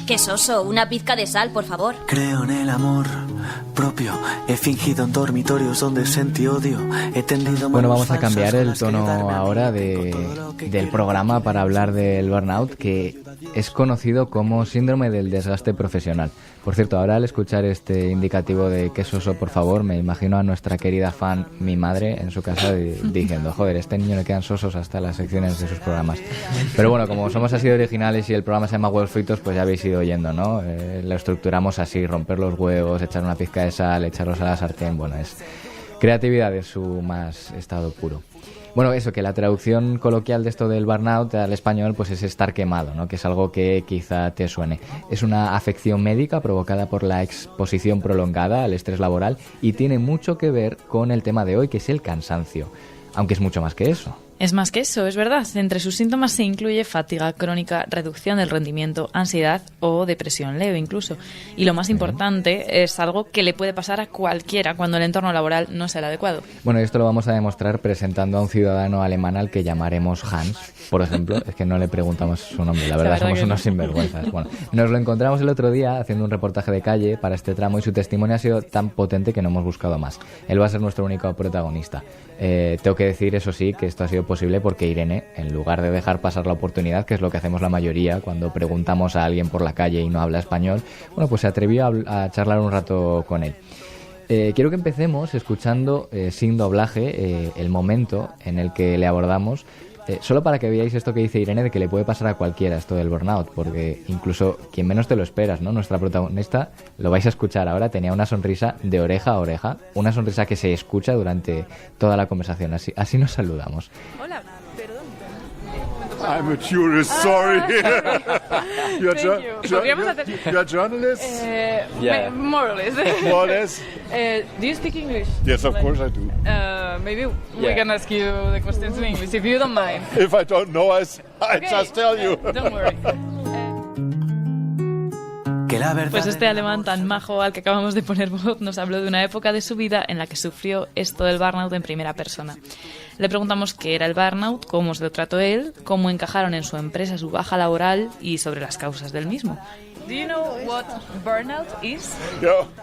Qué soso, una pizca de sal, por favor. Creo en el amor propio. He fingido en dormitorios donde sentí odio. He tendido. Bueno, vamos a cambiar el tono ahora del programa para hablar del burnout, que es conocido como síndrome del desgaste profesional. Por cierto, ahora al escuchar este indicativo de qué soso, por favor, me imagino a nuestra querida fan, mi madre, en su casa diciendo, joder, este niño le quedan sosos hasta las secciones de sus programas. Pero bueno, como somos así de originales y el programa se llama Huevos Fritos, pues ya habéis ido oyendo, ¿no? Lo estructuramos así, romper los huevos, echar una pizca de sal, echarlos a la sartén. Bueno, es creatividad de su más estado puro. Bueno, eso, que la traducción coloquial de esto del burnout al español pues es estar quemado, ¿no? Que es algo que quizá te suene. Es una afección médica provocada por la exposición prolongada al estrés laboral y tiene mucho que ver con el tema de hoy, que es el cansancio, aunque es mucho más que eso. Es más que eso, es verdad. Entre sus síntomas se incluye fatiga crónica, reducción del rendimiento, ansiedad o depresión leve incluso. Y lo más importante es algo que le puede pasar a cualquiera cuando el entorno laboral no es el adecuado. Bueno, esto lo vamos a demostrar presentando a un ciudadano alemán al que llamaremos Hans, por ejemplo. Es que no le preguntamos su nombre, la verdad somos unos sinvergüenzas. Bueno, nos lo encontramos el otro día haciendo un reportaje de calle para este tramo y su testimonio ha sido tan potente que no hemos buscado más. Él va a ser nuestro único protagonista. Tengo que decir, eso sí, que esto ha sido posible porque Irene, en lugar de dejar pasar la oportunidad, que es lo que hacemos la mayoría cuando preguntamos a alguien por la calle y no habla español, bueno, pues se atrevió a charlar un rato con él. Quiero que empecemos escuchando sin doblaje el momento en el que le abordamos, solo para que veáis esto que dice Irene de que le puede pasar a cualquiera esto del burnout, porque incluso quien menos te lo esperas, ¿no? Nuestra protagonista, lo vais a escuchar ahora, tenía una sonrisa de oreja a oreja, una sonrisa que se escucha durante toda la conversación, así nos saludamos. Hola, perdón. I'm a tourist, sorry. You're a journalist? Yeah. More or less. More or less? Do you speak English? Yes, of course I do. Maybe we can ask you the questions in English, if you don't mind. If I don't know, I just tell you. Don't worry. Pues este alemán tan majo al que acabamos de poner voz nos habló de una época de su vida en la que sufrió esto del burnout en primera persona. Le preguntamos qué era el burnout, cómo se lo trató él, cómo encajaron en su empresa su baja laboral y sobre las causas del mismo. Do you know what burnout is?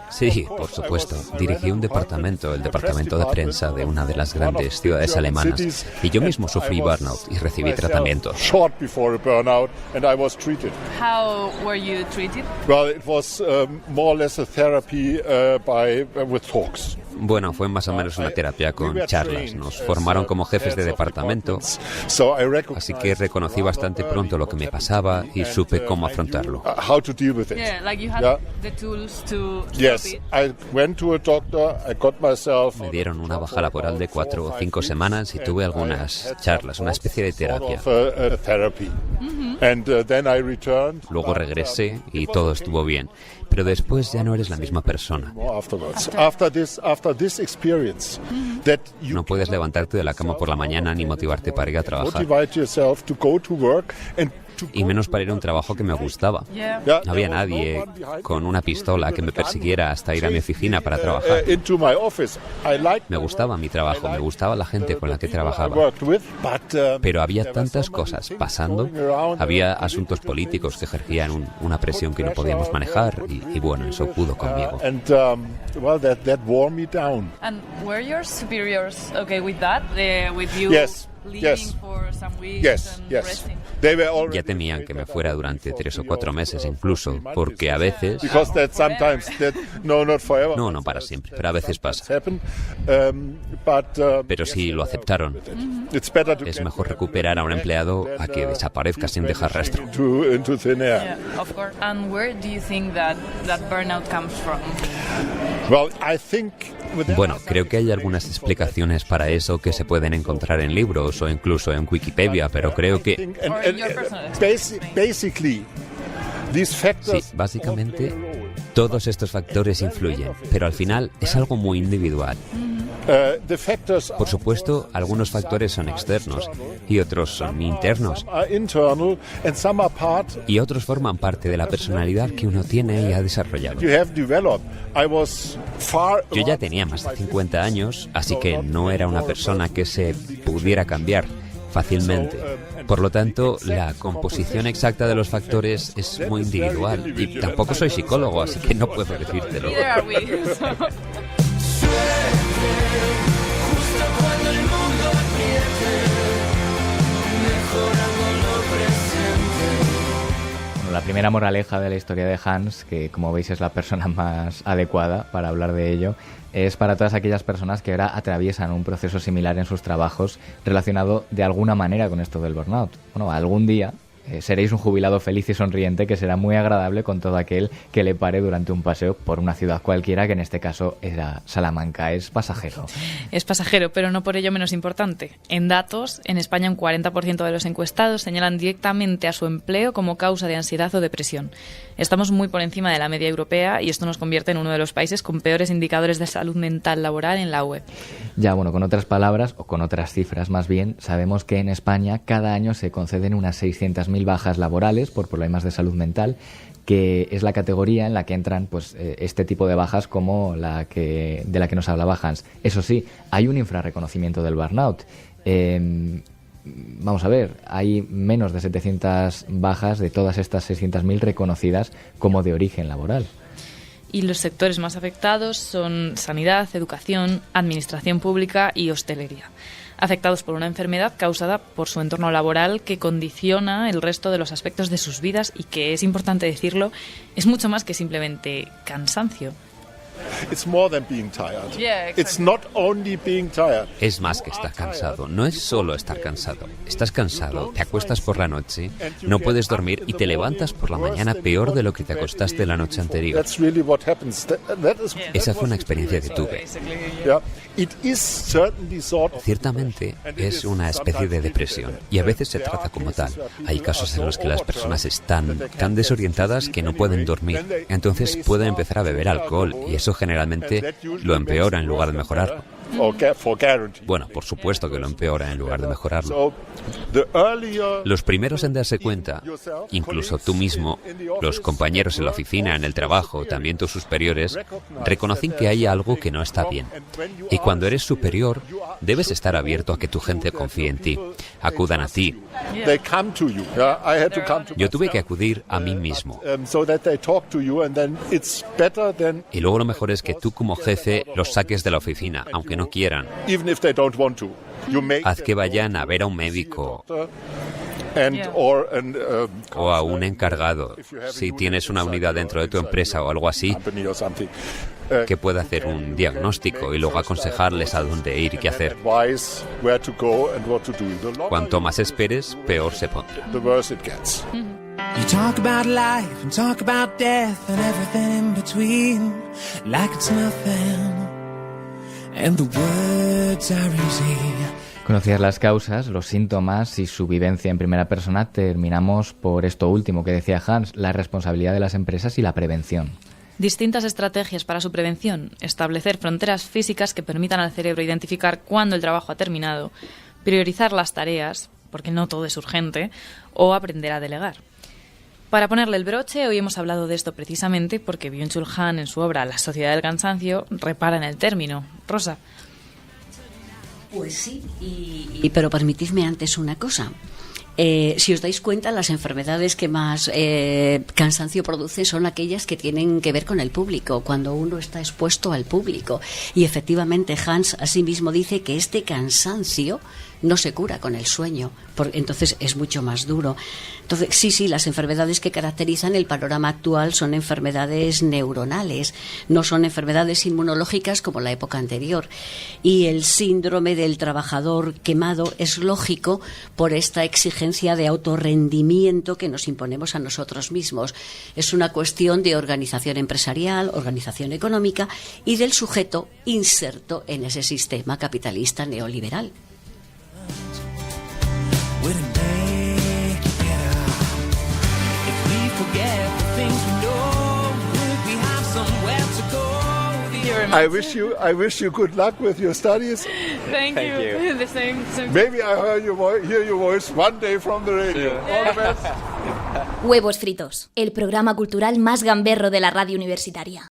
Sí, por supuesto. Dirigí un departamento, el departamento de prensa de una de las grandes ciudades alemanas, y yo mismo sufrí burnout y recibí tratamiento. Short before a burnout, and I was treated. How were you treated? Well, it was more or less a therapy with talks. Bueno, fue más o menos una terapia con charlas. Nos formaron como jefes de departamento, así que reconocí bastante pronto lo que me pasaba y supe cómo afrontarlo. Me dieron una baja laboral de 4 o 5 semanas y tuve algunas charlas, una especie de terapia. Luego regresé y todo estuvo bien, pero después ya no eres la misma persona. No puedes levantarte de la cama por la mañana ni motivarte para ir a trabajar. Y menos para ir a un trabajo que me gustaba. No había nadie con una pistola que me persiguiera hasta ir a mi oficina para trabajar. Me gustaba mi trabajo, me gustaba la gente con la que trabajaba. Pero había tantas cosas pasando, había asuntos políticos que ejercían una presión que no podíamos manejar y bueno, eso pudo conmigo. And were your superiors okay with that? With you? Yes. For some weeks resting? Ya temían que me fuera durante 3 o 4 meses incluso, porque a veces... No para siempre, pero a veces pasa. Pero sí lo aceptaron. Es mejor recuperar a un empleado a que desaparezca sin dejar rastro. Of course. And where do you think that burnout comes from? Bueno, creo que hay algunas explicaciones para eso que se pueden encontrar en libros o incluso en Wikipedia, pero creo que... Sí, básicamente todos estos factores influyen, pero al final es algo muy individual. Por supuesto, algunos factores son externos y otros son internos. Y otros forman parte de la personalidad que uno tiene y ha desarrollado. Yo ya tenía más de 50 años, así que no era una persona que se pudiera cambiar fácilmente. Por lo tanto, la composición exacta de los factores es muy individual y tampoco soy psicólogo, así que no puedo decírtelo. La primera moraleja de la historia de Hans, que como veis es la persona más adecuada para hablar de ello, es para todas aquellas personas que ahora atraviesan un proceso similar en sus trabajos relacionado de alguna manera con esto del burnout. Bueno, algún día seréis un jubilado feliz y sonriente que será muy agradable con todo aquel que le pare durante un paseo por una ciudad cualquiera, que en este caso era Salamanca. Es pasajero. Es pasajero, pero no por ello menos importante. En datos, en España un 40% de los encuestados señalan directamente a su empleo como causa de ansiedad o depresión. Estamos muy por encima de la media europea y esto nos convierte en uno de los países con peores indicadores de salud mental laboral en la UE. Ya, bueno, con otras palabras, o con otras cifras más bien, sabemos que en España cada año se conceden unas 600.000 bajas laborales por problemas de salud mental, que es la categoría en la que entran pues este tipo de bajas como de la que nos hablaba Hans. Eso sí, hay un infrarreconocimiento del burnout. Vamos a ver, hay menos de 700 bajas de todas estas 600.000 reconocidas como de origen laboral. Y los sectores más afectados son sanidad, educación, administración pública y hostelería, afectados por una enfermedad causada por su entorno laboral que condiciona el resto de los aspectos de sus vidas y que, es importante decirlo, es mucho más que simplemente cansancio. It's more than being tired. Yeah, exactly. It's not only being tired. Es más que estar cansado. No es solo estar cansado. Estás cansado, te acuestas por la noche, no puedes dormir y te levantas por la mañana peor de lo que te acostaste la noche anterior. Esa fue una experiencia que tuve. Ciertamente es una especie de depresión y a veces se trata como tal. Hay casos en los que las personas están tan desorientadas que no pueden dormir. Entonces pueden empezar a beber alcohol y eso generalmente lo empeora en lugar de mejorarlo. Bueno, por supuesto que lo empeora en lugar de mejorarlo. Los primeros en darse cuenta, incluso tú mismo, los compañeros en la oficina, en el trabajo, también tus superiores, reconocen que hay algo que no está bien. Y cuando eres superior, debes estar abierto a que tu gente confíe en ti, acudan a ti. Yo tuve que acudir a mí mismo. Y luego lo mejor es que tú como jefe los saques de la oficina, aunque no quieran. Haz que vayan a ver a un médico o a un encargado, si tienes una unidad dentro de tu empresa o algo así, que pueda hacer un diagnóstico y luego aconsejarles a dónde ir y qué hacer. Cuanto más esperes, peor se pondrá. You talk about life and talk about death and everything in between, like it's nothing, and the words are easy. Conocidas las causas, los síntomas y su vivencia en primera persona, terminamos por esto último que decía Hans, la responsabilidad de las empresas y la prevención. Distintas estrategias para su prevención, establecer fronteras físicas que permitan al cerebro identificar cuándo el trabajo ha terminado, priorizar las tareas, porque no todo es urgente, o aprender a delegar. Para ponerle el broche, hoy hemos hablado de esto precisamente porque Byung-Chul Han, en su obra La sociedad del cansancio, repara en el término. Rosa. Pues sí, pero permitidme antes una cosa. Si os dais cuenta, las enfermedades que más cansancio producen son aquellas que tienen que ver con el público, cuando uno está expuesto al público. Y efectivamente Hans asimismo dice que este cansancio no se cura con el sueño, porque entonces es mucho más duro. Entonces, sí, las enfermedades que caracterizan el panorama actual son enfermedades neuronales, no son enfermedades inmunológicas como la época anterior. Y el síndrome del trabajador quemado es lógico por esta exigencia de autorrendimiento que nos imponemos a nosotros mismos. Es una cuestión de organización empresarial, organización económica y del sujeto inserto en ese sistema capitalista neoliberal. I wish you good luck with your studies. Thank you. The same. Maybe I hear your voice one day from the radio. All the best. Huevos fritos, el programa cultural más gamberro de la radio universitaria.